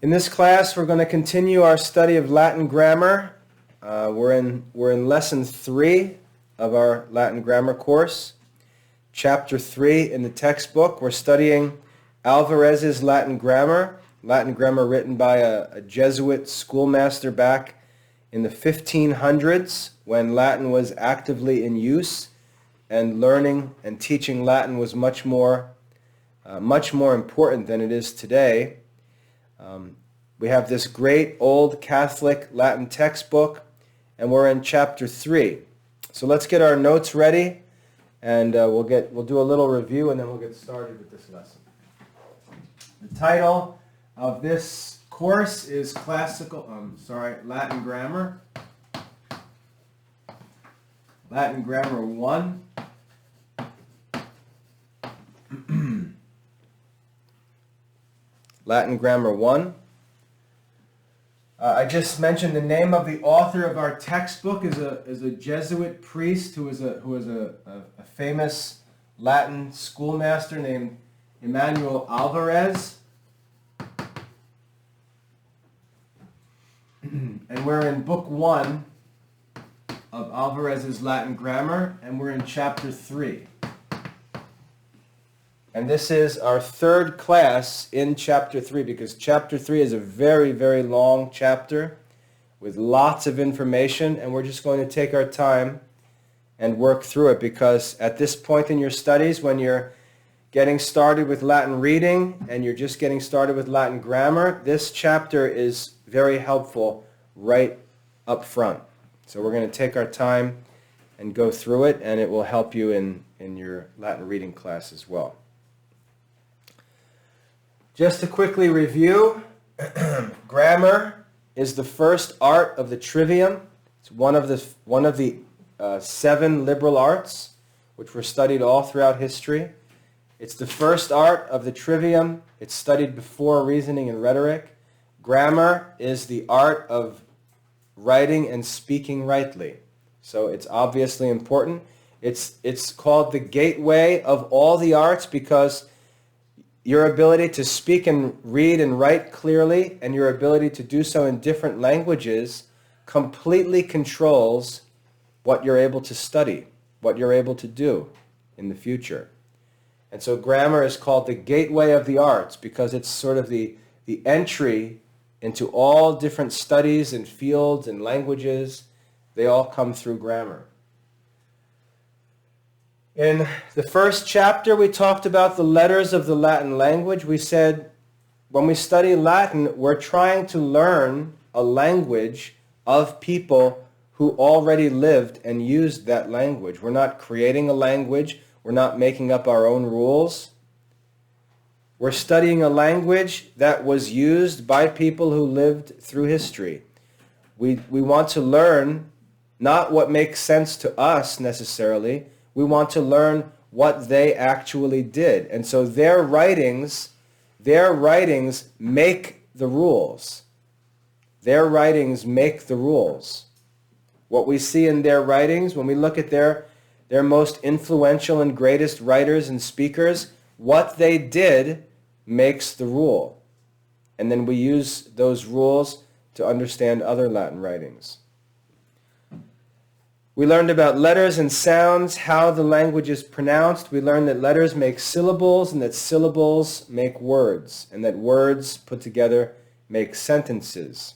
In this class, we're going to continue our study of Latin grammar. We're in lesson 3 of our Latin grammar course, chapter 3 in the textbook. We're studying Alvarez's Latin grammar written by a Jesuit schoolmaster back in the 1500s when Latin was actively in use and learning and teaching Latin was much more important than it is today. We have this great old Catholic Latin textbook, and we're in chapter 3. So let's get our notes ready, and we'll do a little review, and then we'll get started with this lesson. The title of this course is Latin Grammar. Latin Grammar 1. Latin Grammar 1. I just mentioned the name of the author of our textbook is a Jesuit priest who is a famous Latin schoolmaster named Emmanuel Alvarez. And we're in book 1 of Alvarez's Latin grammar, and we're in chapter 3. And this is our third class in chapter 3 because chapter 3 is a very, very long chapter with lots of information, and we're just going to take our time and work through it because at this point in your studies, when you're getting started with Latin reading and you're just getting started with Latin grammar, this chapter is very helpful right up front. So we're going to take our time and go through it, and it will help you in your Latin reading class as well. Just to quickly review, grammar is the first art of the trivium. It's one of the 7 liberal arts, which were studied all throughout history. It's the first art of the trivium. It's studied before reasoning and rhetoric. Grammar is the art of writing and speaking rightly. So it's obviously important. It's called the gateway of all the arts because your ability to speak and read and write clearly and your ability to do so in different languages completely controls what you're able to study, what you're able to do in the future. And so grammar is called the gateway of the arts because it's sort of the entry into all different studies and fields and languages. They all come through grammar. In the first chapter, we talked about the letters of the Latin language. We said when we study Latin, we're trying to learn a language of people who already lived and used that language. We're not creating a language. We're not making up our own rules. We're studying a language that was used by people who lived through history. We want to learn not what makes sense to us necessarily. We want to learn what they actually did. And so their writings make the rules. Their writings make the rules. What we see in their writings, when we look at their most influential and greatest writers and speakers, what they did makes the rule. And then we use those rules to understand other Latin writings. We learned about letters and sounds, how the language is pronounced. We learned that letters make syllables and that syllables make words, and that words put together make sentences.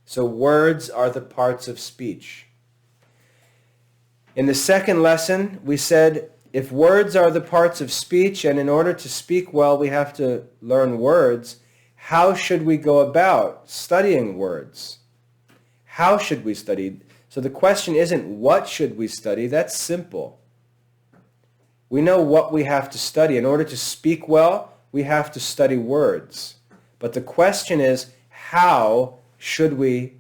So words are the parts of speech. In the second lesson, we said if words are the parts of speech, and in order to speak well, we have to learn words, how should we go about studying words? How should we study? So the question isn't what should we study? That's simple. We know what we have to study. In order to speak well, we have to study words. But the question is, how should we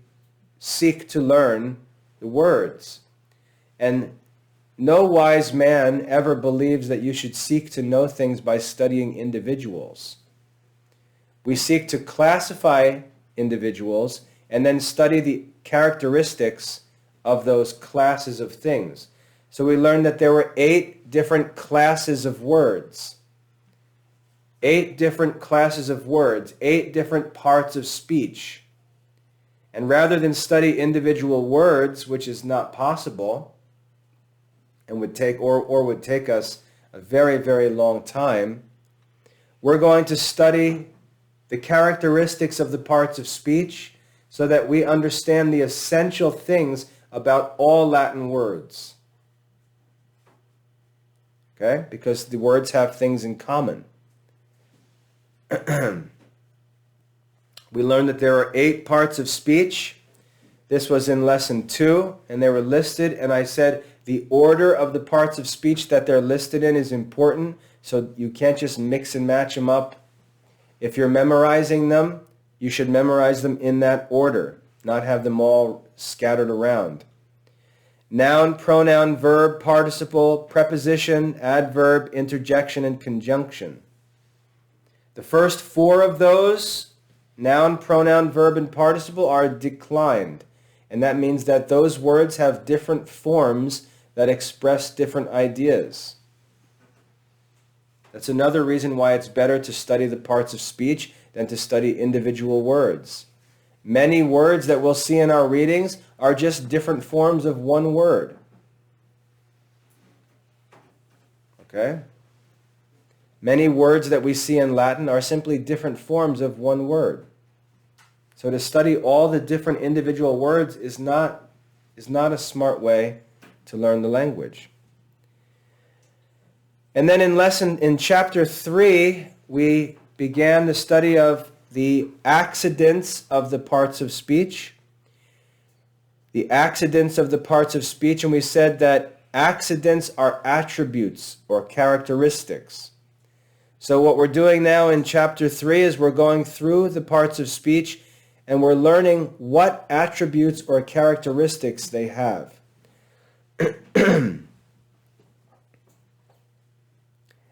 seek to learn the words? And no wise man ever believes that you should seek to know things by studying individuals. We seek to classify individuals and then study the characteristics of those classes of things. So we learned that there were 8 different classes of words. 8 different classes of words, 8 different parts of speech. And rather than study individual words, which is not possible, and would take would take us a very, very long time, we're going to study the characteristics of the parts of speech so that we understand the essential things about all Latin words. Okay? Because the words have things in common. We learned that there are 8 parts of speech. This was in lesson 2, and they were listed, and I said the order of the parts of speech that they're listed in is important, so you can't just mix and match them up. If you're memorizing them, you should memorize them in that order, not have them all scattered around. Noun, pronoun, verb, participle, preposition, adverb, interjection, and conjunction. The first 4 of those, noun, pronoun, verb, and participle, are declined. And that means that those words have different forms that express different ideas. That's another reason why it's better to study the parts of speech than to study individual words. Many words that we'll see in our readings are just different forms of one word. Okay? Many words that we see in Latin are simply different forms of one word. So to study all the different individual words is not a smart way to learn the language. And then in chapter 3, we began the study of the accidents of the parts of speech. The accidents of the parts of speech, and we said that accidents are attributes or characteristics. So what we're doing now in chapter 3 is we're going through the parts of speech and we're learning what attributes or characteristics they have.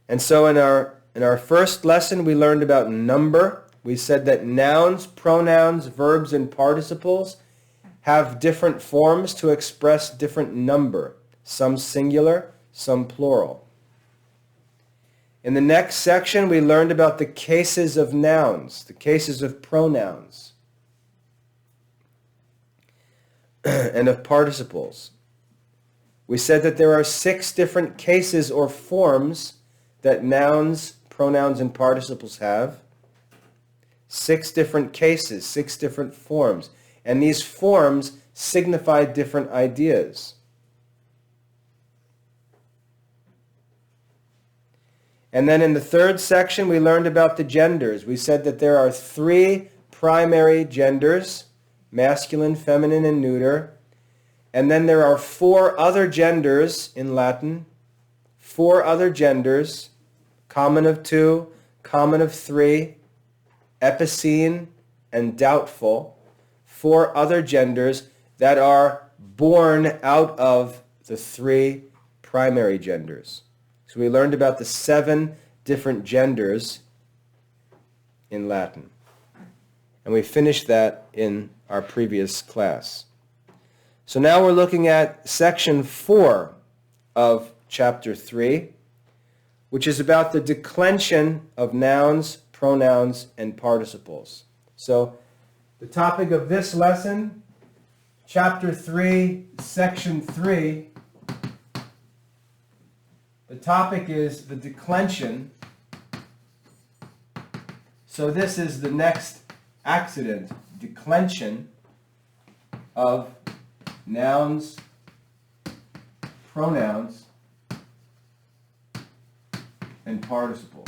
And so in our first lesson, we learned about number. We said that nouns, pronouns, verbs, and participles have different forms to express different number, some singular, some plural. In the next section, we learned about the cases of nouns, the cases of pronouns, and of participles. We said that there are 6 different cases or forms that nouns, pronouns, and participles have. 6 different cases, 6 different forms. And these forms signify different ideas. And then in the third section, we learned about the genders. We said that there are 3 primary genders, masculine, feminine, and neuter. And then there are 4 other genders in Latin, 4 other genders, common of 2, common of 3, epicene, and doubtful, 4 other genders that are born out of the 3 primary genders. So we learned about the 7 different genders in Latin. And we finished that in our previous class. So now we're looking at section 4 of chapter 3, which is about the declension of nouns, pronouns, and participles. So the topic of this lesson, chapter 3, section 3, the topic is the declension. So this is the next accident, declension of nouns, pronouns, and participles.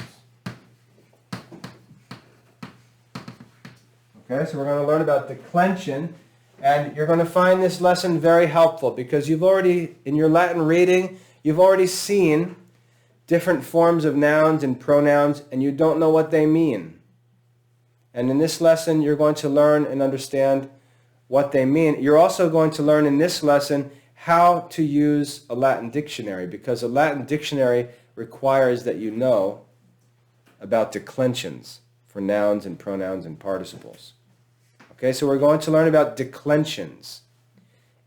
Okay, so we're going to learn about declension, and you're going to find this lesson very helpful because you've already, in your Latin reading, you've already seen different forms of nouns and pronouns, and you don't know what they mean. And in this lesson, you're going to learn and understand what they mean. You're also going to learn in this lesson how to use a Latin dictionary, because a Latin dictionary requires that you know about declensions for nouns and pronouns and participles. Okay, so we're going to learn about declensions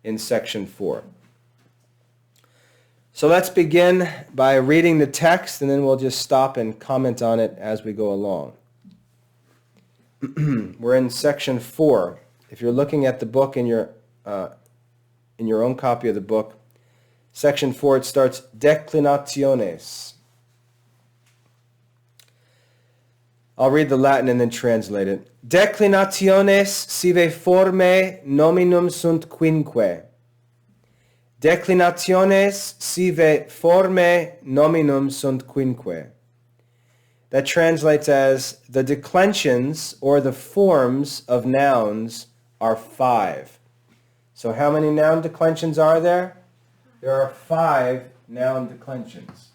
in section 4. So let's begin by reading the text, and then we'll just stop and comment on it as we go along. We're in section 4. If you're looking at the book in your own copy of the book, section 4, it starts declinationes. I'll read the Latin and then translate it. Declinationes sive formae nominum sunt quinque. Declinationes sive formae nominum sunt quinque. That translates as, the declensions, or the forms of nouns, are 5. So how many noun declensions are there? There are 5 noun declensions.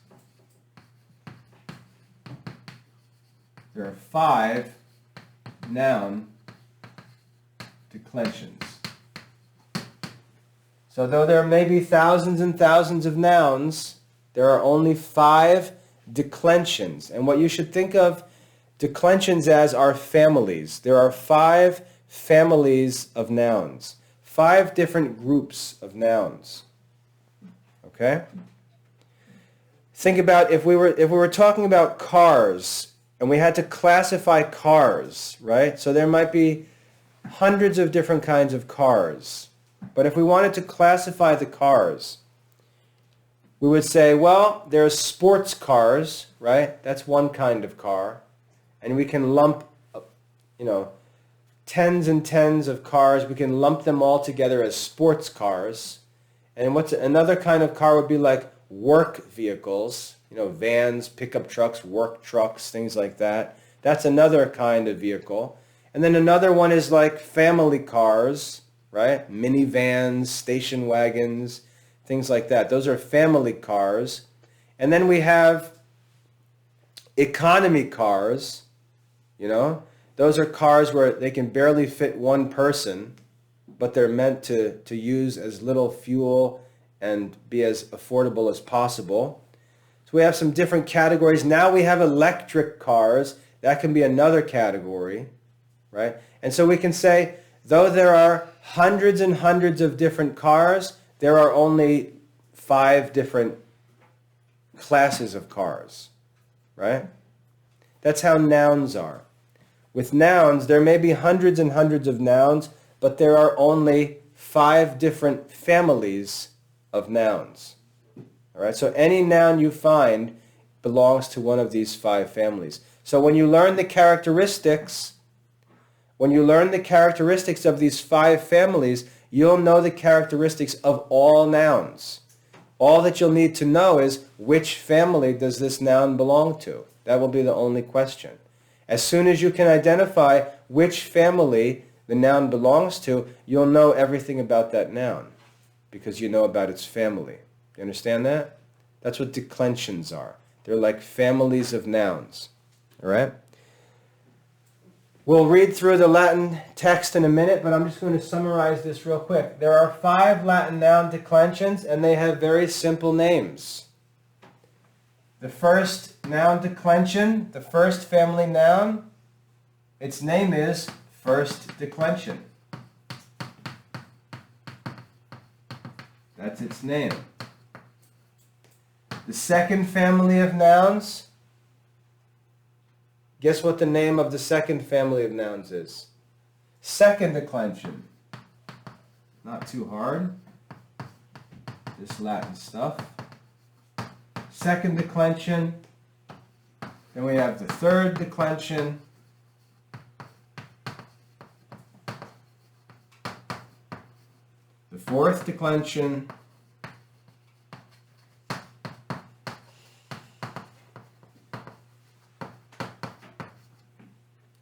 There are 5 noun declensions. So though there may be thousands and thousands of nouns, there are only 5 declensions. And what you should think of declensions as are families. There are 5 families of nouns. 5 different groups of nouns. Okay? Think about if we were talking about cars, and we had to classify cars, right? So there might be hundreds of different kinds of cars. But if we wanted to classify the cars, we would say, well, there's sports cars, right? That's one kind of car. And we can lump, tens and tens of cars. We can lump them all together as sports cars. And another kind of car would be like work vehicles, vans, pickup trucks, work trucks, things like that. That's another kind of vehicle. And then another one is like family cars, right? Minivans, station wagons, things like that. Those are family cars. And then we have economy cars, Those are cars where they can barely fit one person, but they're meant to use as little fuel and be as affordable as possible. So we have some different categories. Now we have electric cars. That can be another category, right? And so we can say, though there are hundreds and hundreds of different cars, there are only 5 different classes of cars, right? That's how nouns are. With nouns, there may be hundreds and hundreds of nouns, but there are only 5 different families of nouns. All right, so any noun you find belongs to one of these 5 families. So when you learn the characteristics of these 5 families, you'll know the characteristics of all nouns. All that you'll need to know is, which family does this noun belong to? That will be the only question. As soon as you can identify which family the noun belongs to, you'll know everything about that noun because you know about its family. You understand that? That's what declensions are. They're like families of nouns. All right? We'll read through the Latin text in a minute, but I'm just going to summarize this real quick. There are 5 Latin noun declensions, and they have very simple names. The first noun declension, the first family noun, its name is first declension. That's its name. The second family of nouns, guess what the name of the second family of nouns is? Second declension. Not too hard. This Latin stuff. Second declension. Then we have the third declension. The fourth declension.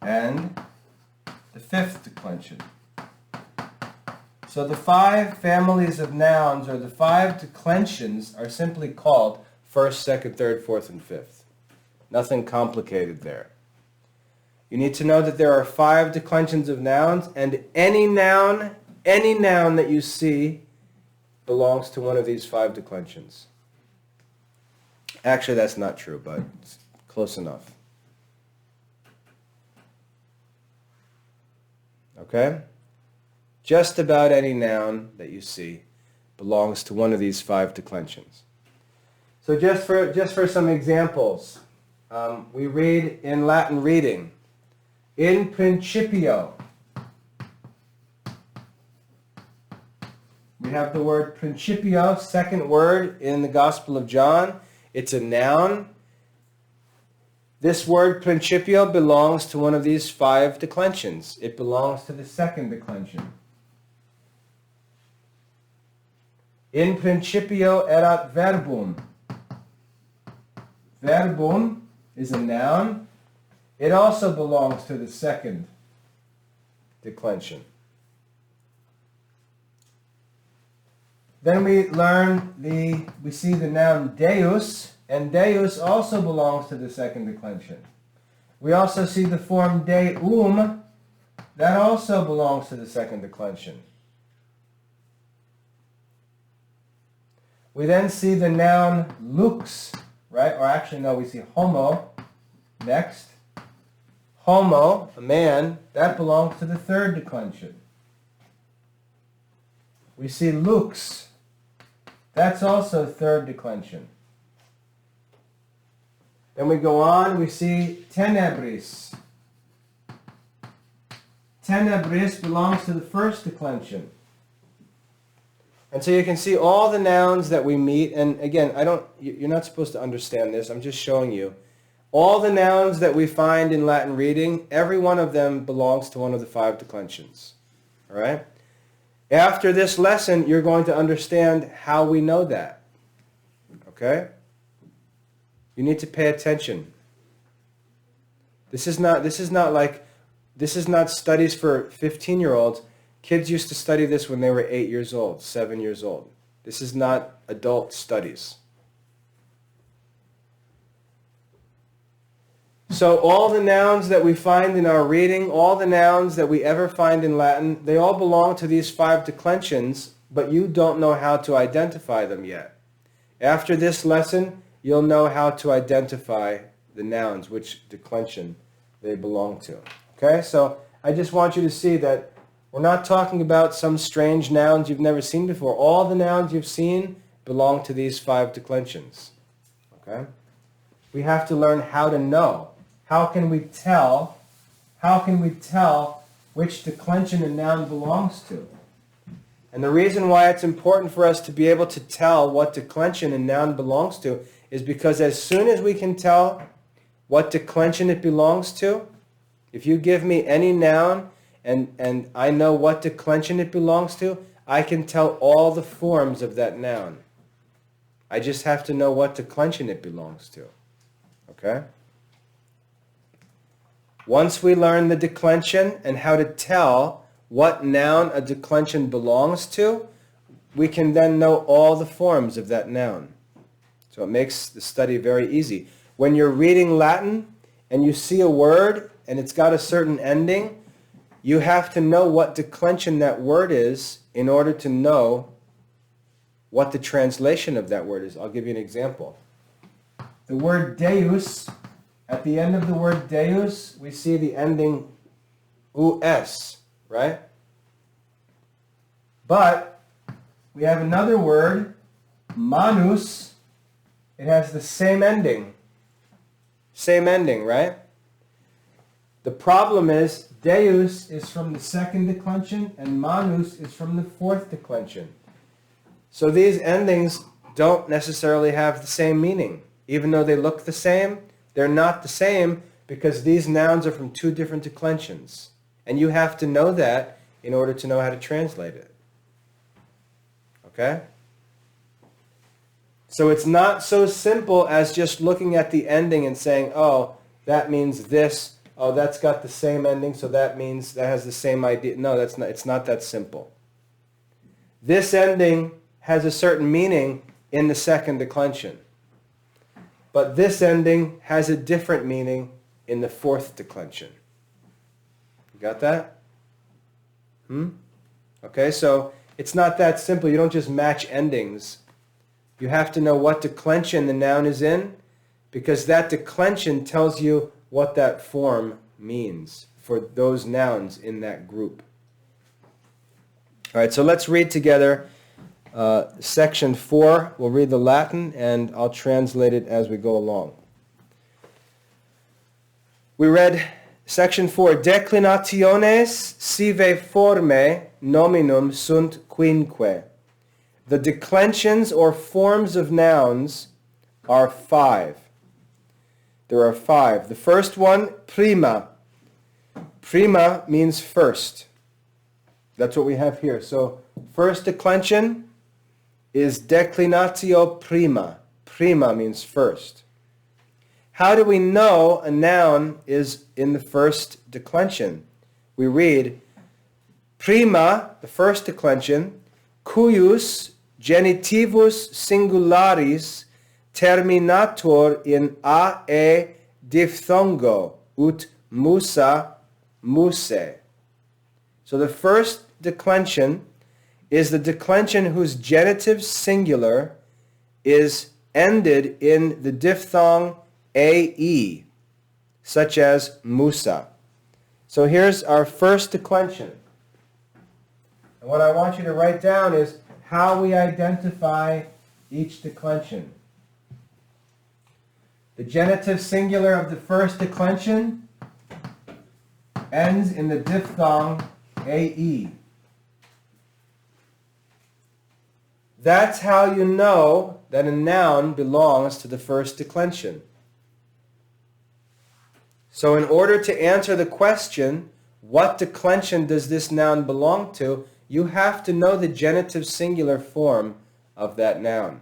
And the fifth declension. So the 5 families of nouns, or the 5 declensions, are simply called first, second, third, fourth, and fifth. Nothing complicated there. You need to know that there are 5 declensions of nouns, and any noun that you see belongs to one of these 5 declensions. Actually, that's not true, but it's close enough. Okay? Just about any noun that you see belongs to one of these 5 declensions. So just for some examples, we read in Latin reading, in principio. We have the word principio, second word in the Gospel of John. It's a noun. This word principio belongs to one of these 5 declensions. It belongs to the second declension. In principio erat verbum. Verbum is a noun. It also belongs to the second declension. Then we see the noun deus, and deus also belongs to the second declension. We also see the form deum, that also belongs to the second declension. We then see the noun lux, right? Or actually, no, we see homo next. Homo, a man, that belongs to the third declension. We see lux, that's also third declension. Then we go on, we see tenebris. Tenebris belongs to the first declension. And so you can see all the nouns that we meet, and again, you're not supposed to understand this, I'm just showing you. All the nouns that we find in Latin reading, every one of them belongs to one of the 5 declensions. All right? After this lesson, you're going to understand how we know that. Okay? You need to pay attention. This is not studies for 15-year-olds. Kids used to study this when they were 8 years old, 7 years old. This is not adult studies. So all the nouns that we find in our reading, all the nouns that we ever find in Latin, they all belong to these 5 declensions, but you don't know how to identify them yet. After this lesson, you'll know how to identify the nouns, which declension they belong to. Okay, so I just want you to see that we're not talking about some strange nouns you've never seen before. All the nouns you've seen belong to these 5 declensions. Okay? We have to learn how to know. How can we tell which declension a noun belongs to? And the reason why it's important for us to be able to tell what declension a noun belongs to is because as soon as we can tell what declension it belongs to, if you give me any noun and I know what declension it belongs to, I can tell all the forms of that noun. I just have to know what declension it belongs to. Okay? Once we learn the declension and how to tell what noun a declension belongs to, we can then know all the forms of that noun. So it makes the study very easy. When you're reading Latin and you see a word and it's got a certain ending, you have to know what declension that word is in order to know what the translation of that word is. I'll give you an example. The word deus, at the end of the word deus, we see the ending us, right? But we have another word, manus. It has the same ending. Same ending, right? The problem is deus is from the second declension and manus is from the fourth declension. So these endings don't necessarily have the same meaning. Even though they look the same, they're not the same because these nouns are from 2 different declensions. And you have to know that in order to know how to translate it. Okay? So it's not so simple as just looking at the ending and saying, oh, that means this. Oh, that's got the same ending, so that means that has the same idea. No, it's not that simple. This ending has a certain meaning in the second declension. But this ending has a different meaning in the fourth declension. You got that? Okay, so it's not that simple. You don't just match endings. You have to know what declension the noun is in, because that declension tells you what that form means for those nouns in that group. All right, so let's read together Section 4, we'll read the Latin and I'll translate it as we go along. We read Section 4, Declinationes sive formae nominum sunt quinque. The declensions or forms of nouns are 5. There are 5. The first one, prima. Prima means first. That's what we have here. So first declension is declinatio prima. Prima means first. How do we know a noun is in the first declension? We read, prima, the first declension, cuius genitivus singularis terminator in ae diphthongo ut musa muse. So the first declension is the declension whose genitive singular is ended in the diphthong ae, such as musa. So here's our first declension. And what I want you to write down is how we identify each declension. The genitive singular of the first declension ends in the diphthong ae. That's how you know that a noun belongs to the first declension. So in order to answer the question, what declension does this noun belong to, you have to know the genitive singular form of that noun.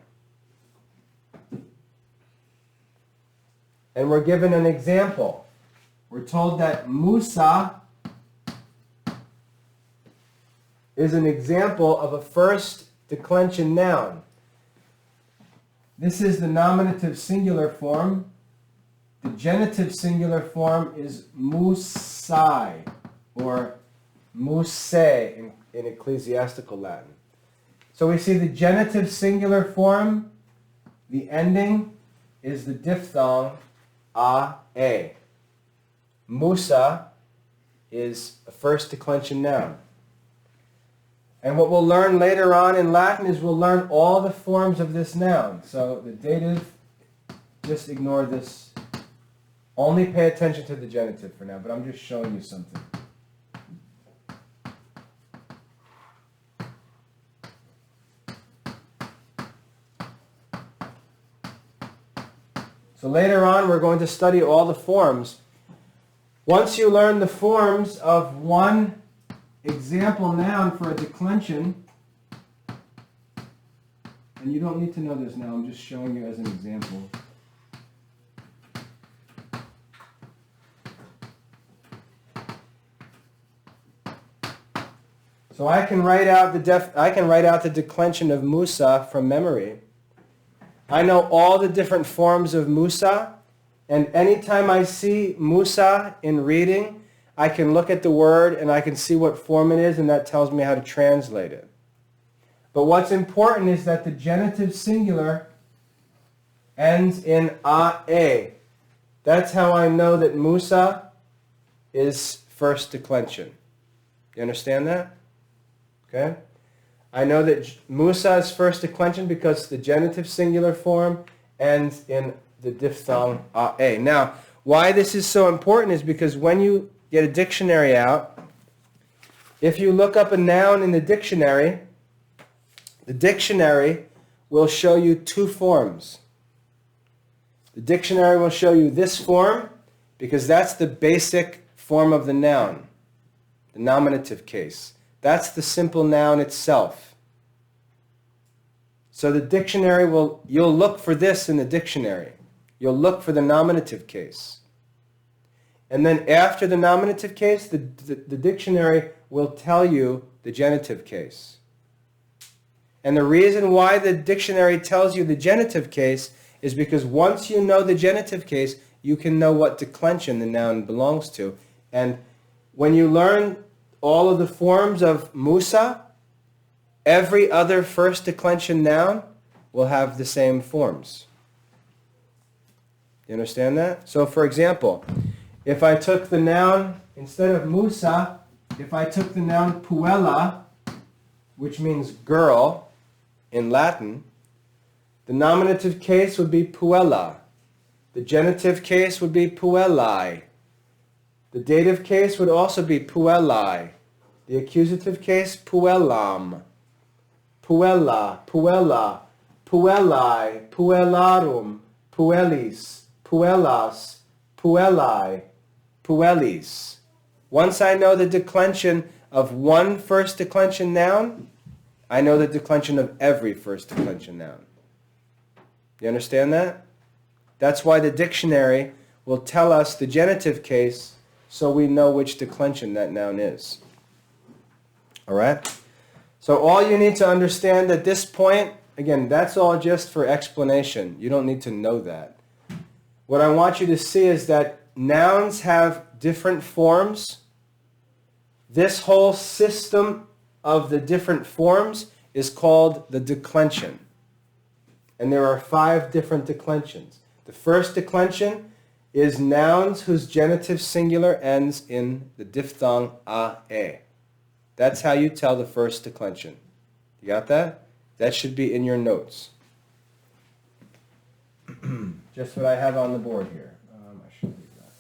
And we're given an example. We're told that Musa is an example of a first declension noun. This is the nominative singular form. The genitive singular form is musai, or muse in ecclesiastical Latin. So we see the genitive singular form, the ending is the diphthong a. Musa is a first declension noun. And what we'll learn later on in Latin is we'll learn all the forms of this noun. So the dative, just ignore this. Only pay attention to the genitive for now, but I'm just showing you something. So later on we're going to study all the forms. Once you learn the forms of one example noun for a declension, and you don't need to know this now, I'm just showing you as an example. So I can write out the declension of Musa from memory. I know all the different forms of Musa, and anytime I see Musa in reading, I can look at the word and I can see what form it is, and that tells me how to translate it. But what's important is that the genitive singular ends in a. That's how I know that Musa is first declension. You understand that? Okay? I know that Musa is first declension because the genitive singular form ends in the diphthong a. Now, why this is so important is because when you get a dictionary out, if you look up a noun in the dictionary will show you two forms. The dictionary will show you this form because that's the basic form of the noun, the nominative case. That's the simple noun itself. So the dictionary you'll look for this in the dictionary. You'll look for the nominative case. And then after the nominative case, the dictionary will tell you the genitive case. And the reason why the dictionary tells you the genitive case is because once you know the genitive case, you can know what declension the noun belongs to. And when you learn all of the forms of Musa, every other first declension noun will have the same forms. You understand that? So for example, if I took the noun, instead of Musa, if I took the noun puella, which means girl, in Latin, the nominative case would be puella. The genitive case would be puellae. The dative case would also be puellae. The accusative case, puellam. Puella, puella, puellae, puellarum, puellis, puellas, puellae, puellis. Once I know the declension of one first declension noun, I know the declension of every first declension noun. You understand that? That's why the dictionary will tell us the genitive case so we know which declension that noun is. All right? So all you need to understand at this point, again, that's all just for explanation. You don't need to know that. What I want you to see is that nouns have different forms. This whole system of the different forms is called the declension. And there are 5 different declensions. The first declension is nouns whose genitive singular ends in the diphthong a. That's how you tell the first declension. You got that? That should be in your notes. Just what I have on the board here. I should leave that.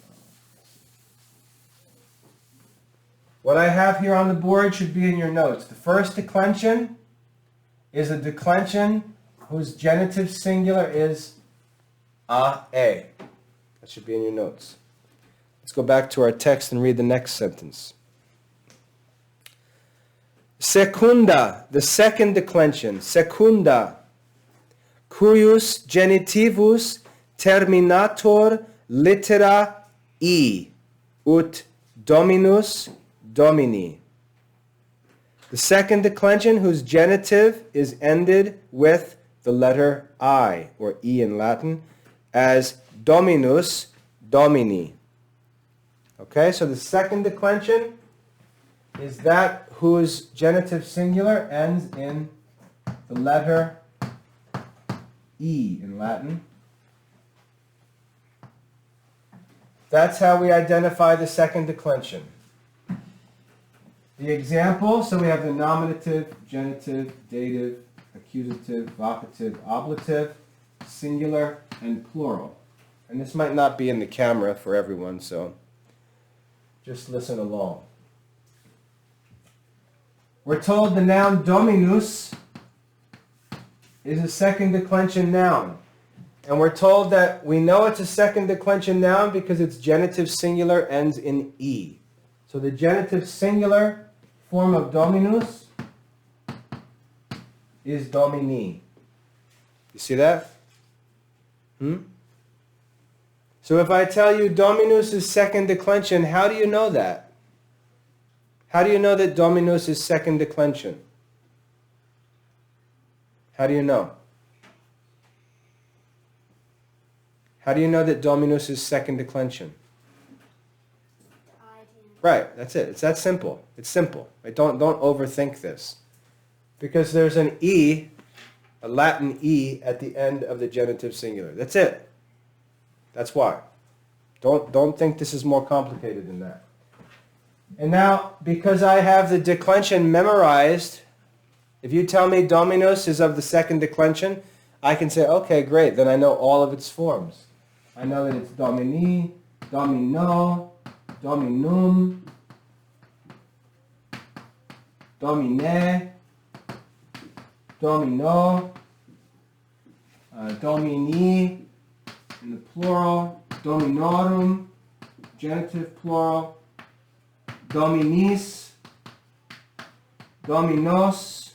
What I have here on the board should be in your notes. The first declension is a declension whose genitive singular is a. That should be in your notes. Let's go back to our text and read the next sentence. Secunda, the second declension, secunda, cujus genitivus terminator littera I, ut dominus domini. The second declension whose genitive is ended with the letter I, or E in Latin, as dominus domini. Okay, so the second declension is that whose genitive singular ends in the letter E in Latin. That's how we identify the second declension. The example, so we have the nominative, genitive, dative, accusative, vocative, ablative, singular, and plural. And this might not be in the camera for everyone, so just listen along. We're told the noun dominus is a second declension noun. And we're told that we know it's a second declension noun because its genitive singular ends in E. So the genitive singular form of dominus is domini. You see that? So if I tell you dominus is second declension, how do you know that? How do you know that dominus is second declension? How do you know? How do you know that dominus is second declension? Right, that's it. It's that simple. It's simple. Right? Don't overthink this. Because there's an E, a Latin E, at the end of the genitive singular. That's it. That's why. Don't think this is more complicated than that. And now, because I have the declension memorized, if you tell me dominus is of the second declension, I can say, okay, great, then I know all of its forms. I know that it's domini, domino, dominum, domine, domino, domini, in the plural, dominorum, genitive plural, dominis, dominos,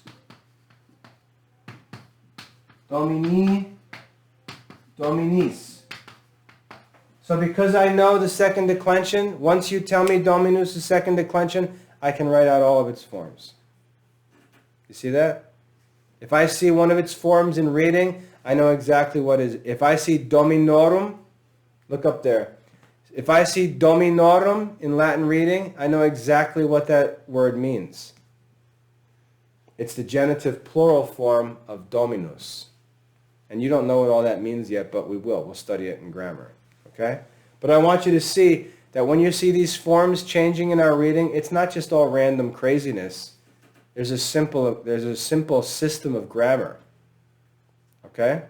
domini, dominis. So because I know the second declension, once you tell me dominus is second declension, I can write out all of its forms. You see that? If I see one of its forms in reading, I know exactly what it is. If I see dominorum, look up there. If I see dominorum in Latin reading, I know exactly what that word means. It's the genitive plural form of dominus. And you don't know what all that means yet, but we will. We'll study it in grammar. Okay? But I want you to see that when you see these forms changing in our reading, it's not just all random craziness. There's a simple system of grammar. Okay?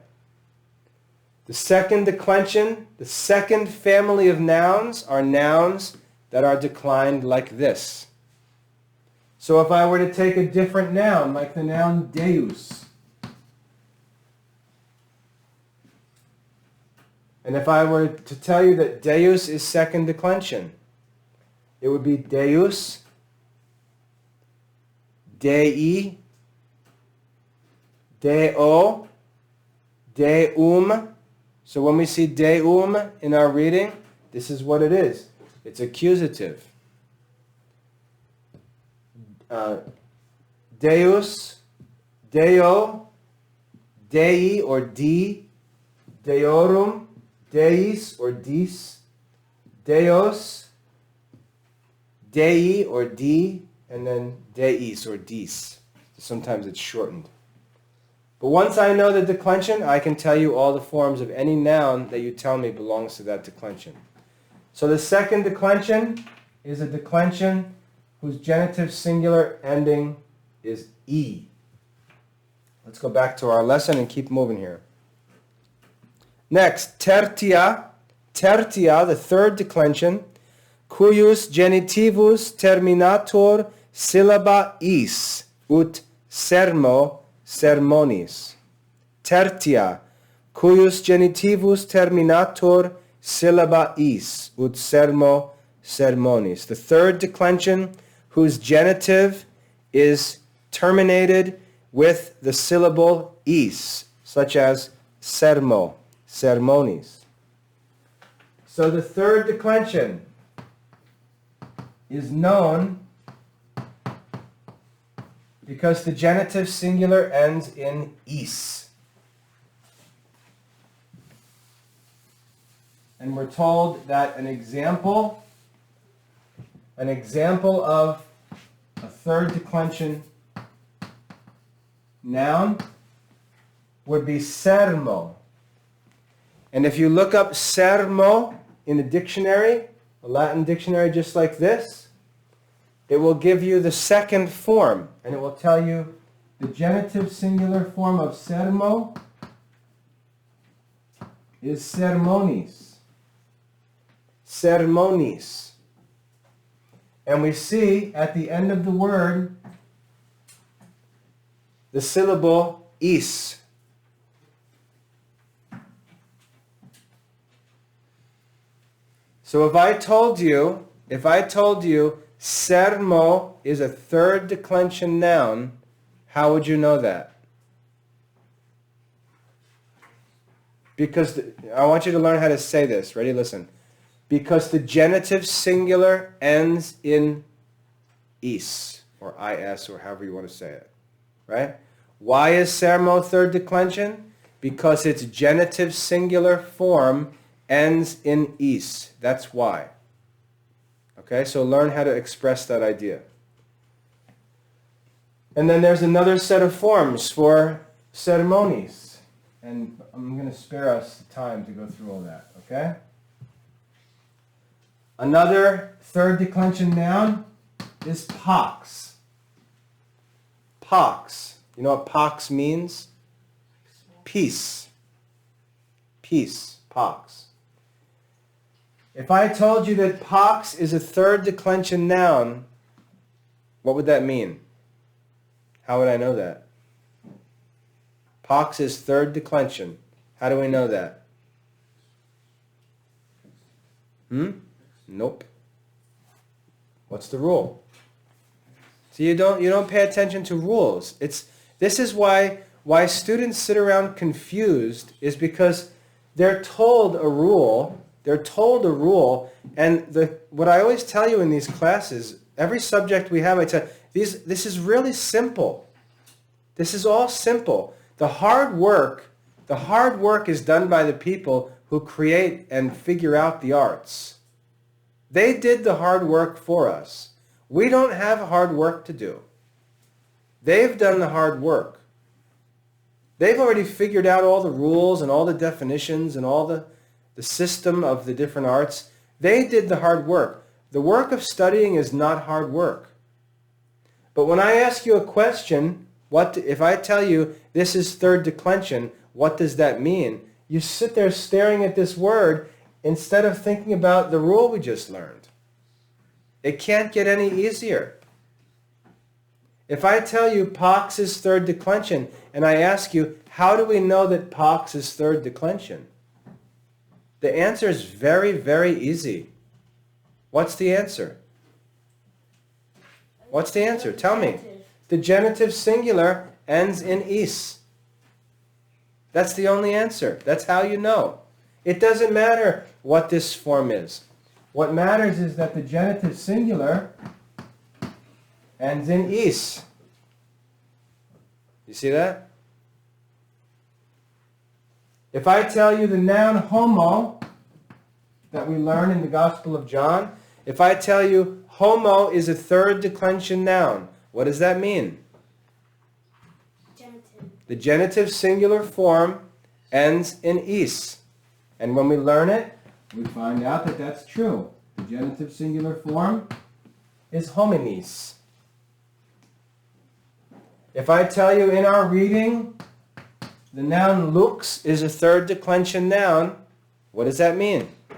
The second declension, the second family of nouns are nouns that are declined like this. So if I were to take a different noun, like the noun deus, and if I were to tell you that deus is second declension, it would be deus, dei, deo, deum. So when we see deum in our reading, this is what it is. It's accusative. Deus, deo, dei or di, deorum, deis or dis, deos, dei or di, and then deis or dis. Sometimes it's shortened. But once I know the declension, I can tell you all the forms of any noun that you tell me belongs to that declension. So the second declension is a declension whose genitive singular ending is E. Let's go back to our lesson and keep moving here. Next, tertia. Tertia, the third declension, cuius genitivus terminator syllaba is, ut sermo sermonis. Tertia, cuius genitivus terminator syllaba is, ut sermo sermonis. The third declension whose genitive is terminated with the syllable is, such as sermo, sermonis. So the third declension is known because the genitive singular ends in is. And we're told that an example of a third declension noun would be sermo. And if you look up sermo in a dictionary, a Latin dictionary just like this, it will give you the second form, and it will tell you the genitive singular form of sermo is sermonis. Sermonis. And we see at the end of the word the syllable is. So if I told you sermo is a third declension noun, how would you know that? Because I want you to learn how to say this. Ready? Listen. Because the genitive singular ends in is, or is, or however you want to say it. Right? Why is sermo third declension? Because its genitive singular form ends in is. That's why. Okay, so learn how to express that idea. And then there's another set of forms for sermonis. And I'm going to spare us the time to go through all that, okay? Another third declension noun is pox. Pox. You know what pox means? Peace. Peace. Pox. If I told you that pox is a third declension noun, what would that mean? How would I know that? Pox is third declension. How do we know that? Nope. What's the rule? So you don't pay attention to rules. This is why students sit around confused, is because they're told a rule. And what I always tell you in these classes, every subject we have, I tell you, this is really simple. This is all simple. The hard work is done by the people who create and figure out the arts. They did the hard work for us. We don't have hard work to do. They've done the hard work. They've already figured out all the rules and all the definitions and all the system of the different arts. They did the hard work. The work of studying is not hard work. But when I ask you a question, if I tell you this is third declension, what does that mean, you sit there staring at this word instead of thinking about the rule we just learned. It can't get any easier. If I tell you pox is third declension, and I ask you, how do we know that pox is third declension? The answer is very, very easy. What's the answer? What's the answer? Tell me. The genitive singular ends in is. That's the only answer. That's how you know. It doesn't matter what this form is. What matters is that the genitive singular ends in is. You see that? If I tell you the noun homo that we learn in the Gospel of John, if I tell you homo is a third declension noun, what does that mean? Genitive. The genitive singular form ends in is. And when we learn it, we find out that that's true. The genitive singular form is hominis. If I tell you in our reading the noun lux is a third declension noun, what does that mean? The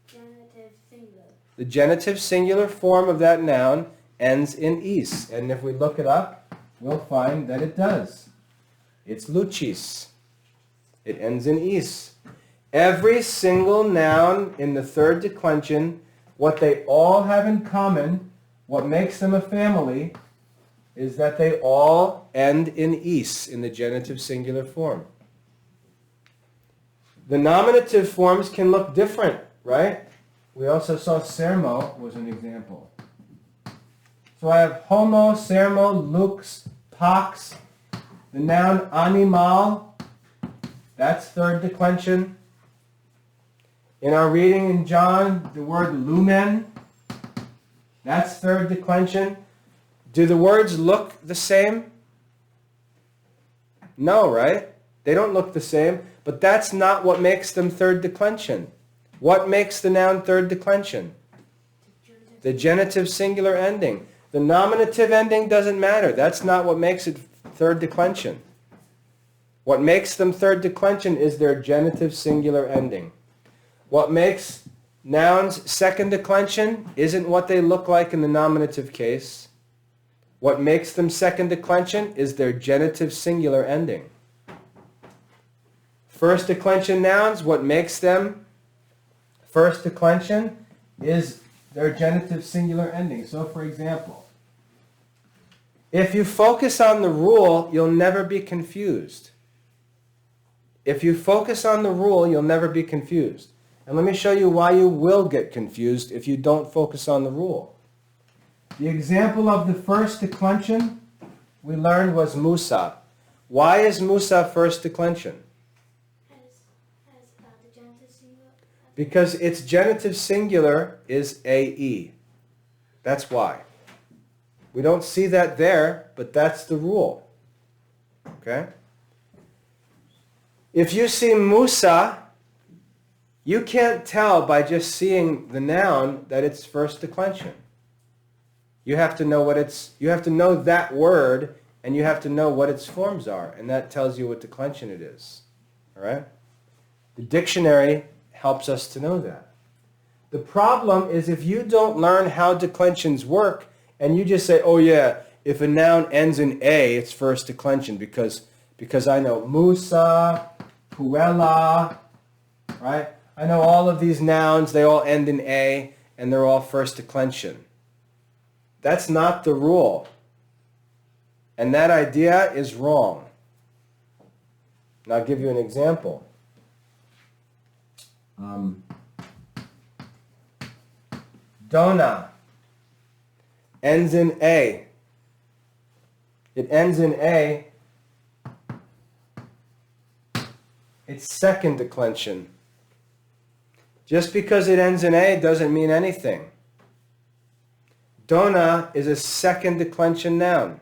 genitive singular. The genitive singular form of that noun ends in is. And if we look it up, we'll find that it does. It's lucis. It ends in is. Every single noun in the third declension, what they all have in common, what makes them a family, is that they all end in is, in the genitive singular form. The nominative forms can look different, right? We also saw sermo was an example. So I have homo, sermo, lux, pax. The noun animal, that's third declension. In our reading in John, the word lumen, that's third declension. Do the words look the same? No, right? They don't look the same, but that's not what makes them third declension. What makes the noun third declension? The genitive singular ending. The nominative ending doesn't matter. That's not what makes it third declension. What makes them third declension is their genitive singular ending. What makes nouns second declension isn't what they look like in the nominative case. What makes them second declension is their genitive singular ending. First declension nouns, what makes them first declension is their genitive singular ending. So for example, if you focus on the rule, you'll never be confused. If you focus on the rule, you'll never be confused. And let me show you why you will get confused if you don't focus on the rule. The example of the first declension we learned was Musa. Why is Musa first declension? The genitive singular. Because its genitive singular is AE. That's why. We don't see that there, but that's the rule. Okay? If you see Musa, you can't tell by just seeing the noun that it's first declension. You have to know you have to know that word, and you have to know what its forms are, and that tells you what declension it is. All right? The dictionary helps us to know that. The problem is if you don't learn how declensions work, and you just say, oh yeah, if a noun ends in A, it's first declension, because I know Musa, Puella, right? I know all of these nouns, they all end in A, and they're all first declension. That's not the rule. And that idea is wrong. And I'll give you an example. Dona ends in A. It ends in A. It's second declension. Just because it ends in A doesn't mean anything. Dona is a second declension noun.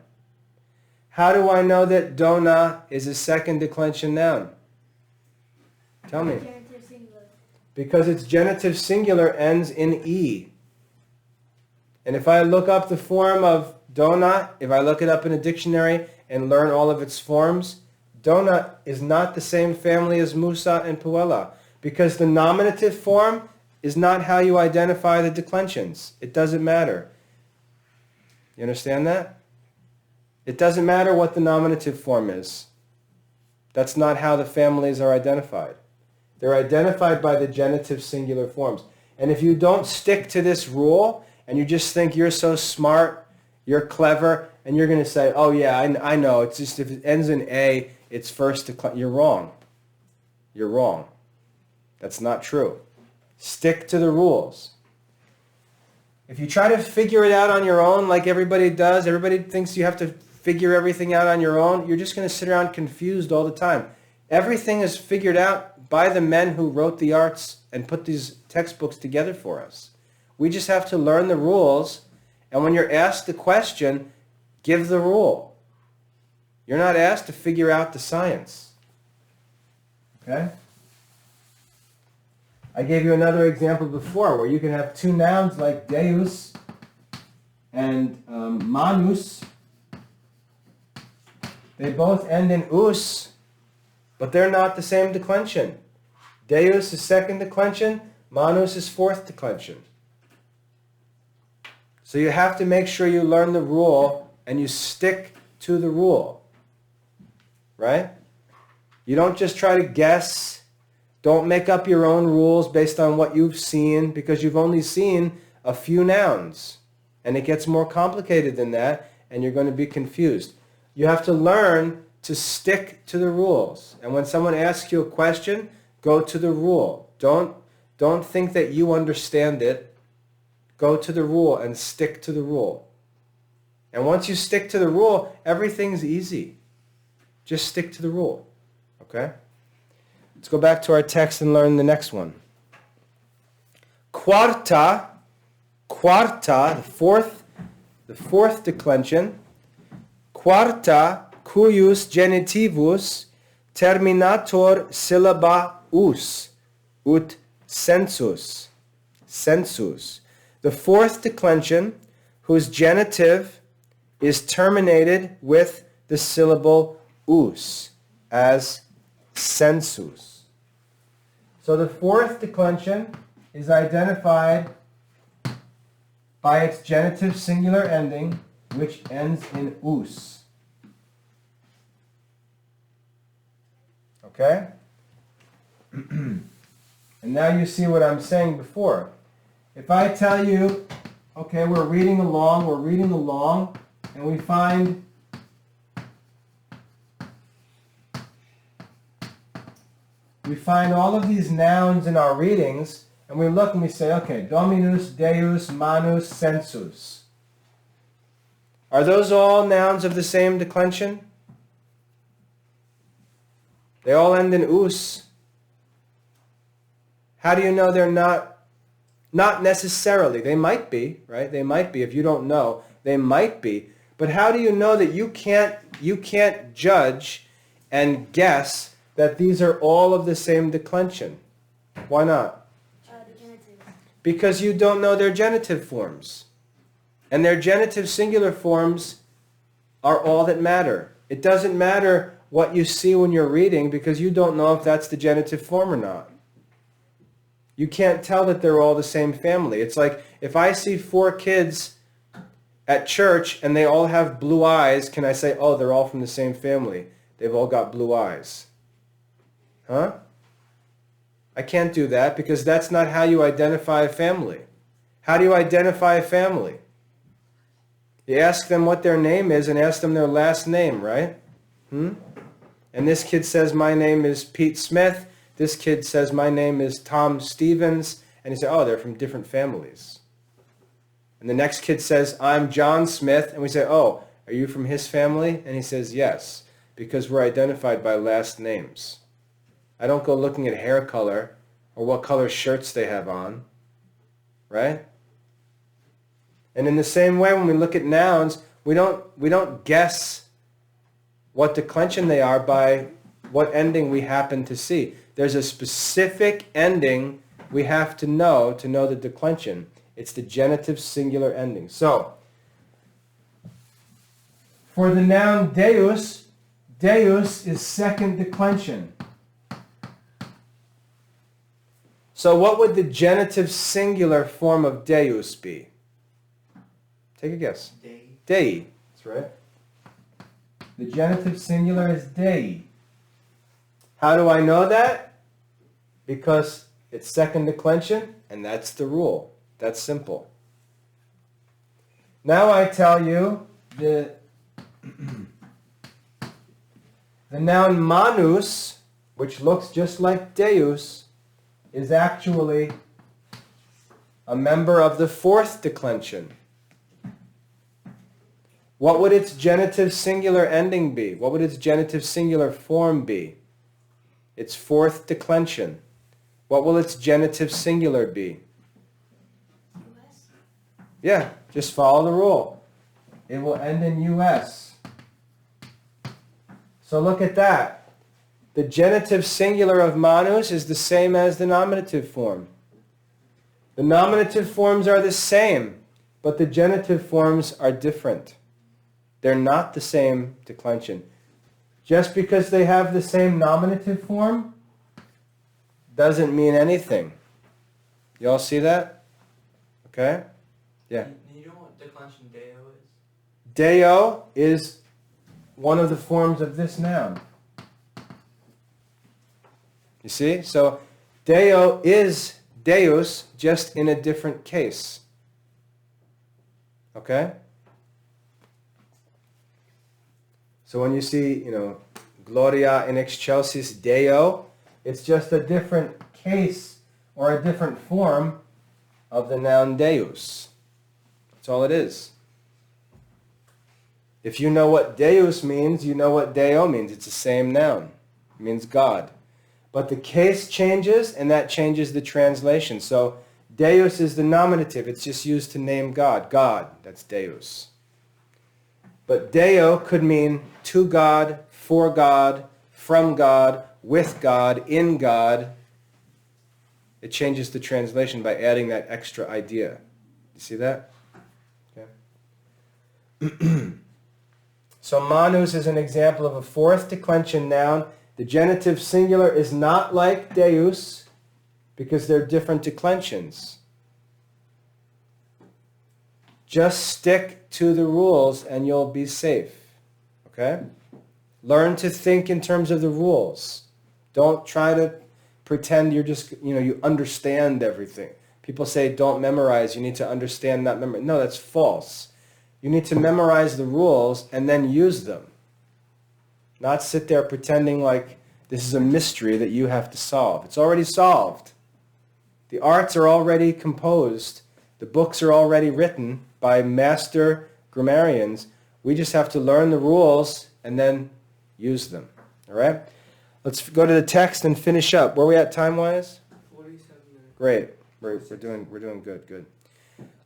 How do I know that dona is a second declension noun? Tell me. Genitive singular. Because its genitive singular ends in E. And if I look up the form of dona, if I look it up in a dictionary and learn all of its forms, Donut is not the same family as Musa and Puella, because the nominative form is not how you identify the declensions. It doesn't matter. You understand that? It doesn't matter what the nominative form is. That's not how the families are identified. They're identified by the genitive singular forms. And if you don't stick to this rule, and you just think you're so smart, you're clever, and you're going to say, oh yeah, I know, it's just if it ends in A, it's first declension. You're wrong. You're wrong. That's not true. Stick to the rules. If you try to figure it out on your own like everybody does, everybody thinks you have to figure everything out on your own, you're just going to sit around confused all the time. Everything is figured out by the men who wrote the arts and put these textbooks together for us. We just have to learn the rules, and when you're asked the question, give the rule. You're not asked to figure out the science. Okay? I gave you another example before where you can have two nouns like deus and manus. They both end in us, but they're not the same declension. Deus is second declension, manus is fourth declension. So you have to make sure you learn the rule and you stick to the rule. Right? You don't just try to guess. Don't make up your own rules based on what you've seen, because you've only seen a few nouns. And it gets more complicated than that, and you're going to be confused. You have to learn to stick to the rules. And when someone asks you a question, go to the rule. Don't think that you understand it. Go to the rule and stick to the rule. And once you stick to the rule, everything's easy. Just stick to the rule. Okay? Let's go back to our text and learn the next one. Quarta, the fourth declension. Quarta cuius genitivus terminator syllaba us, ut sensus. Sensus. The fourth declension, whose genitive is terminated with the syllable us, as sensus. So the fourth declension is identified by its genitive singular ending, which ends in us. Okay? And now you see what I'm saying before. If I tell you, okay, we're reading along, and we find all of these nouns in our readings, and we look and we say, okay, dominus, deus, manus, sensus. Are those all nouns of the same declension? They all end in us. How do you know they're not? Not necessarily. They might be, right? They might be. If you don't know, they might be. But how do you know that you can't judge and guess that these are all of the same declension? Why not? The genitive. Because you don't know their genitive forms. And their genitive singular forms are all that matter. It doesn't matter what you see when you're reading, because you don't know if that's the genitive form or not. You can't tell that they're all the same family. It's like if I see 4 kids at church and they all have blue eyes, can I say, oh, they're all from the same family? They've all got blue eyes. Huh? I can't do that, because that's not how you identify a family. How do you identify a family? You ask them what their name is and ask them their last name, right? And this kid says, my name is Pete Smith. This kid says, my name is Tom Stevens. And you say, oh, they're from different families. And the next kid says, I'm John Smith. And we say, oh, are you from his family? And he says, yes, because we're identified by last names. I don't go looking at hair color or what color shirts they have on, right? And in the same way, when we look at nouns, we don't guess what declension they are by what ending we happen to see. There's a specific ending we have to know the declension. It's the genitive singular ending. So, for the noun deus, Deus is second declension. So what would the genitive singular form of Deus be? Take a guess. Dei. Dei. That's right. The genitive singular is Dei. How do I know that? Because it's second declension, and that's the rule. That's simple. Now I tell you the noun manus, which looks just like Deus, is actually a member of the fourth declension. What would its genitive singular ending be? What would its genitive singular form be? Its fourth declension. What will its genitive singular be? US. Yeah, just follow the rule. It will end in US. So look at that. The genitive singular of manus is the same as the nominative form. The nominative forms are the same, but the genitive forms are different. They're not the same declension. Just because they have the same nominative form doesn't mean anything. You all see that? Okay? Yeah. You know what declension Deo is? Deo is one of the forms of this noun. You see? So Deo is Deus, just in a different case. Okay? So when you see, Gloria in excelsis Deo, it's just a different case or a different form of the noun Deus. That's all it is. If you know what Deus means, you know what Deo means. It's the same noun. It means God. But the case changes, and that changes the translation. So Deus is the nominative. It's just used to name God. God, that's Deus. But Deo could mean to God, for God, from God, with God, in God. It changes the translation by adding that extra idea. You see that? Okay. So manus is an example of a fourth declension noun. The genitive singular is not like Deus because they're different declensions. Just stick to the rules and you'll be safe. Okay? Learn to think in terms of the rules. Don't try to pretend you're just, you understand everything. People say don't memorize, you need to understand, not memorize. No, that's false. You need to memorize the rules and then use them. Not sit there pretending like this is a mystery that you have to solve. It's already solved. The arts are already composed. The books are already written by master grammarians. We just have to learn the rules and then use them. All right? Let's go to the text and finish up. Where are we at time-wise? 47 minutes. Great. We're doing good.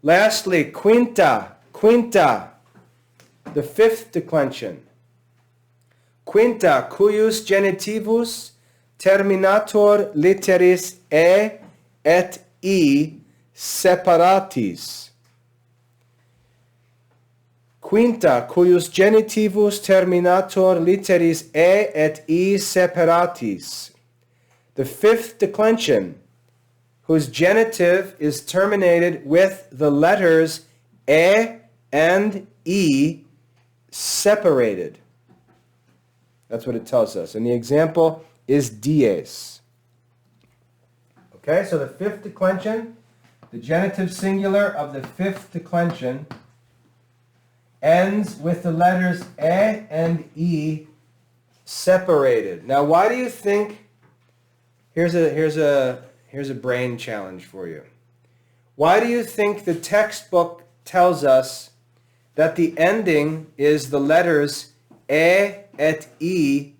Lastly, quinta, the fifth declension. Quinta, cuius genitivus terminator literis e et I separatis. Quinta, cuius genitivus terminator literis e et I separatis. The fifth declension, whose genitive is terminated with the letters e and I separated. That's what it tells us. And the example is dies. Okay, so the fifth declension, the genitive singular of the fifth declension ends with the letters e and I separated. Now, why do you think, here's a brain challenge for you. Why do you think the textbook tells us that the ending is the letters e et I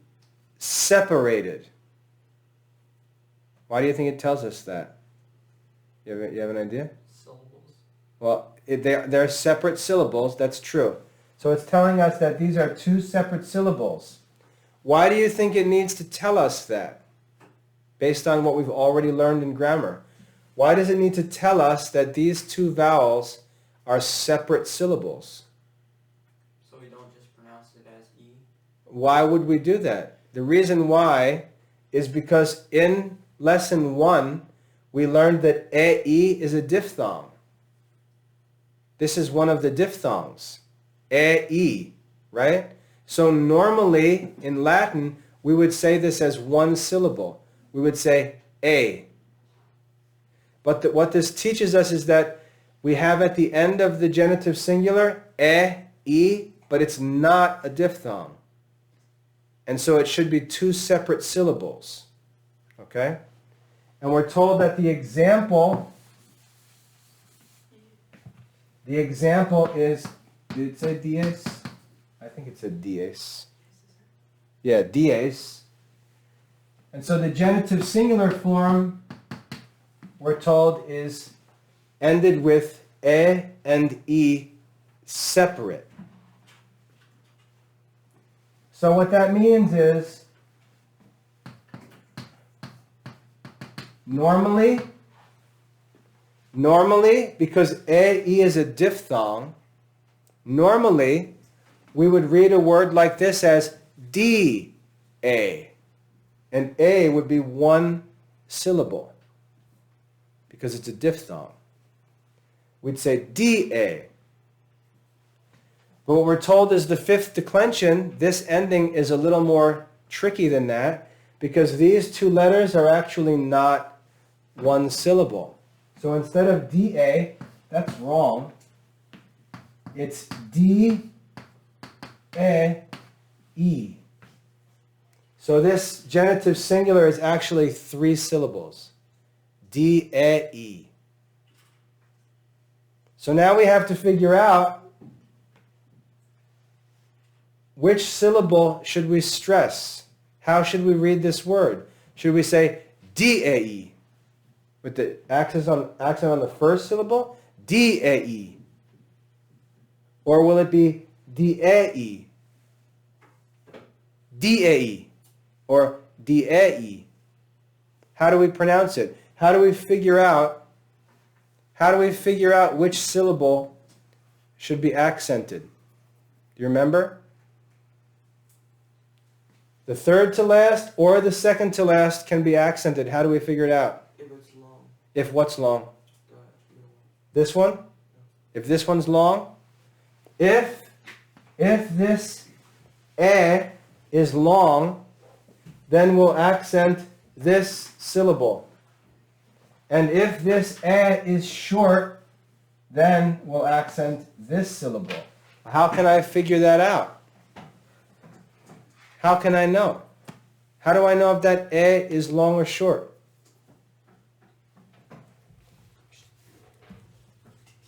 separated? Why do you think it tells us that? You have an idea? Syllables. Well, they're separate syllables, that's true. So it's telling us that these are two separate syllables. Why do you think it needs to tell us that? Based on what we've already learned in grammar. Why does it need to tell us that these two vowels are separate syllables? So we don't just pronounce it as E? Why would we do that? The reason why is because in lesson 1, we learned that E is a diphthong. This is one of the diphthongs. E, right? So normally in Latin, we would say this as one syllable. We would say a. But what this teaches us is that we have at the end of the genitive singular e, but it's not a diphthong. And so it should be two separate syllables. Okay? And we're told that the example is, did it say dies? I think it said dies. Yeah, dies. And so the genitive singular form, we're told, is ended with e and e separate. So what that means is, normally, because e is a diphthong, normally we would read a word like this as D-A. And A would be one syllable because it's a diphthong. We'd say D-A. But what we're told is the fifth declension, this ending is a little more tricky than that because these two letters are actually not one syllable. So instead of D-A, that's wrong. It's D-A-E. So this genitive singular is actually three syllables. D-A-E. So now we have to figure out which syllable should we stress. How should we read this word? Should we say D-A-E with the accent on the first syllable? D-A-E. Or will it be D-A-E? D-A-E. Or D-A-E. How do we pronounce it? How do we figure out which syllable should be accented? Do you remember? The third to last or the second to last can be accented. How do we figure it out? If it's long. If what's long? Middle. This one? If this one's long? If this eh is long, then we'll accent this syllable. And if this eh is short, then we'll accent this syllable. How can I figure that out? How can I know? How do I know if that eh is long or short?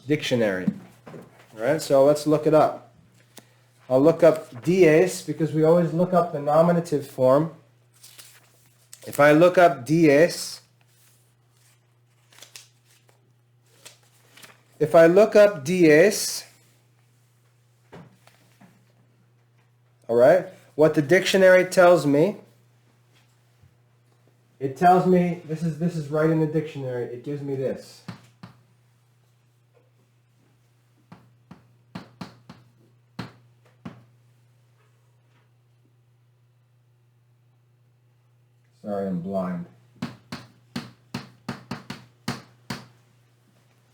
Dictionary. All right, so let's look it up. I'll look up dies because we always look up the nominative form. If I look up dies, all right, what the dictionary tells me, it tells me, this is right in the dictionary, it gives me this. Sorry, I'm blind.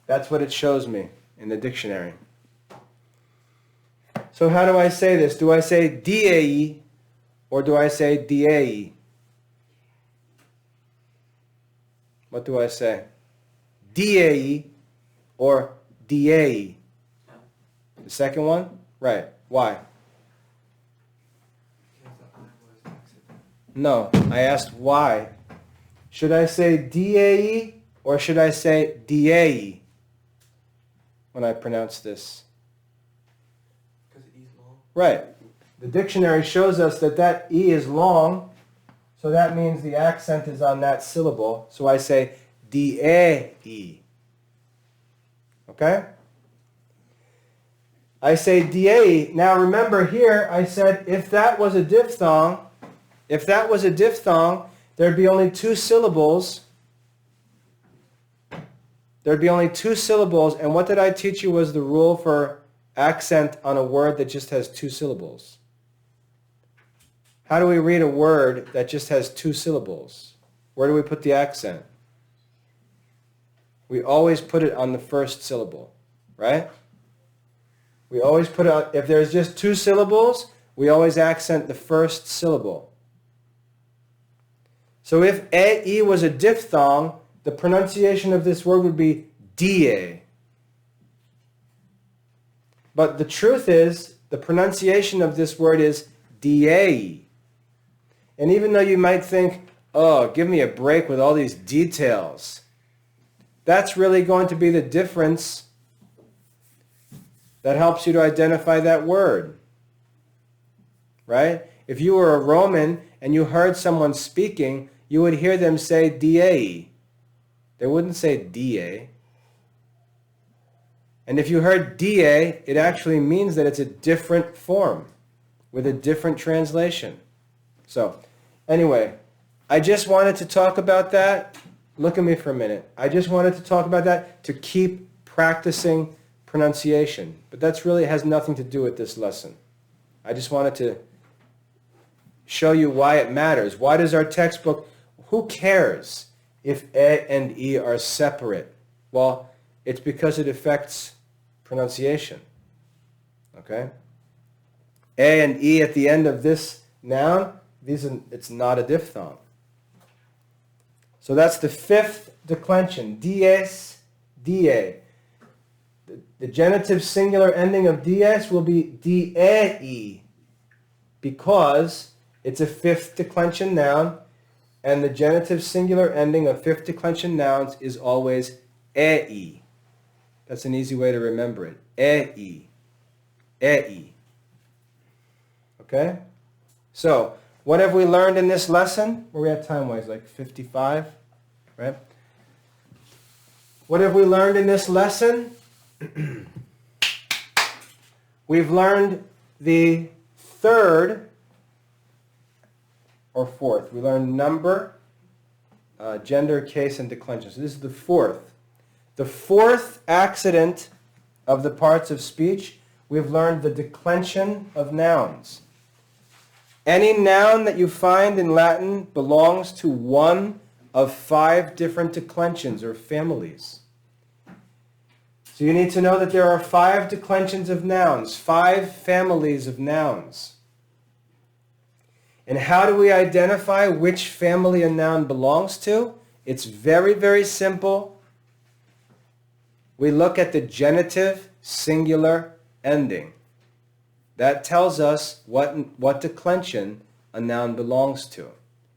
That's what it shows me in the dictionary. So how do I say this? Do I say D-A-E or do I say D-A-E? What do I say? D-A-E or D-A-E? The second one? Right. Why? Because the I was accident. No, I asked why. Should I say D-A-E or should I say D-A-E when I pronounce this? Because E's long. Right. The dictionary shows us that E is long, so that means the accent is on that syllable. So I say D-A-E. Okay? I say D-A-E. Now remember here, I said if that was a diphthong, there'd be only two syllables. And what did I teach you was the rule for accent on a word that just has two syllables? How do we read a word that just has 2 syllables? Where do we put the accent? We always put it on the first syllable, right? We always put it on, if there's just 2 syllables, we always accent the first syllable. So if A-E was a diphthong, the pronunciation of this word would be D-A. But the truth is, the pronunciation of this word is D-A-E. And even though you might think, oh, give me a break with all these details, that's really going to be the difference that helps you to identify that word. Right? If you were a Roman and you heard someone speaking, you would hear them say D-A-E. They wouldn't say D-A. And if you heard D-A, it actually means that it's a different form with a different translation. So, anyway, I just wanted to talk about that. Look at me for a minute. I just wanted to talk about that to keep practicing pronunciation. But that really has nothing to do with this lesson. I just wanted to show you why it matters. Why does our textbook, who cares if A and E are separate? Well, it's because it affects pronunciation. Okay? A and E at the end of this noun, it's not a diphthong. So that's the 5th declension, dies, da. The genitive singular ending of dies will be dae because it's a 5th declension noun, and the genitive singular ending of 5th declension nouns is always ei. That's an easy way to remember it. Ei. Ei. Okay? So, what have we learned in this lesson? Where are we at time-wise? Like 55, right? What have we learned in this lesson? We've learned the 3rd or 4th. We learned number, gender, case, and declension. So this is the 4th. The 4th accident of the parts of speech, we've learned the declension of nouns. Any noun that you find in Latin belongs to one of 5 different declensions or families. So you need to know that there are 5 declensions of nouns, 5 families of nouns. And how do we identify which family a noun belongs to? It's very, very simple. We look at the genitive singular ending. That tells us what declension a noun belongs to.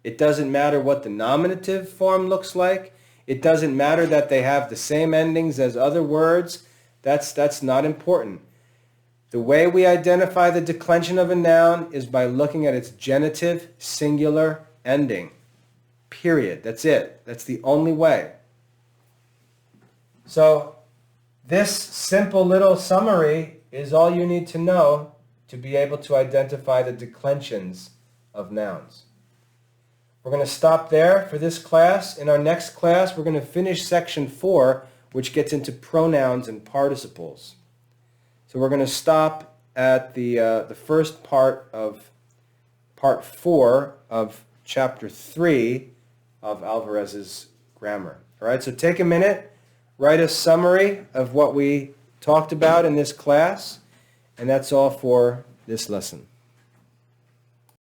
It doesn't matter what the nominative form looks like. It doesn't matter that they have the same endings as other words. That's not important. The way we identify the declension of a noun is by looking at its genitive singular ending. Period. That's it. That's the only way. So this simple little summary is all you need to know to be able to identify the declensions of nouns. We're going to stop there for this class. In our next class, we're going to finish section 4, which gets into pronouns and participles. So we're going to stop at the first part of part 4 of chapter 3 of Alvarez's grammar. All right, so take a minute, write a summary of what we talked about in this class, and that's all for this lesson.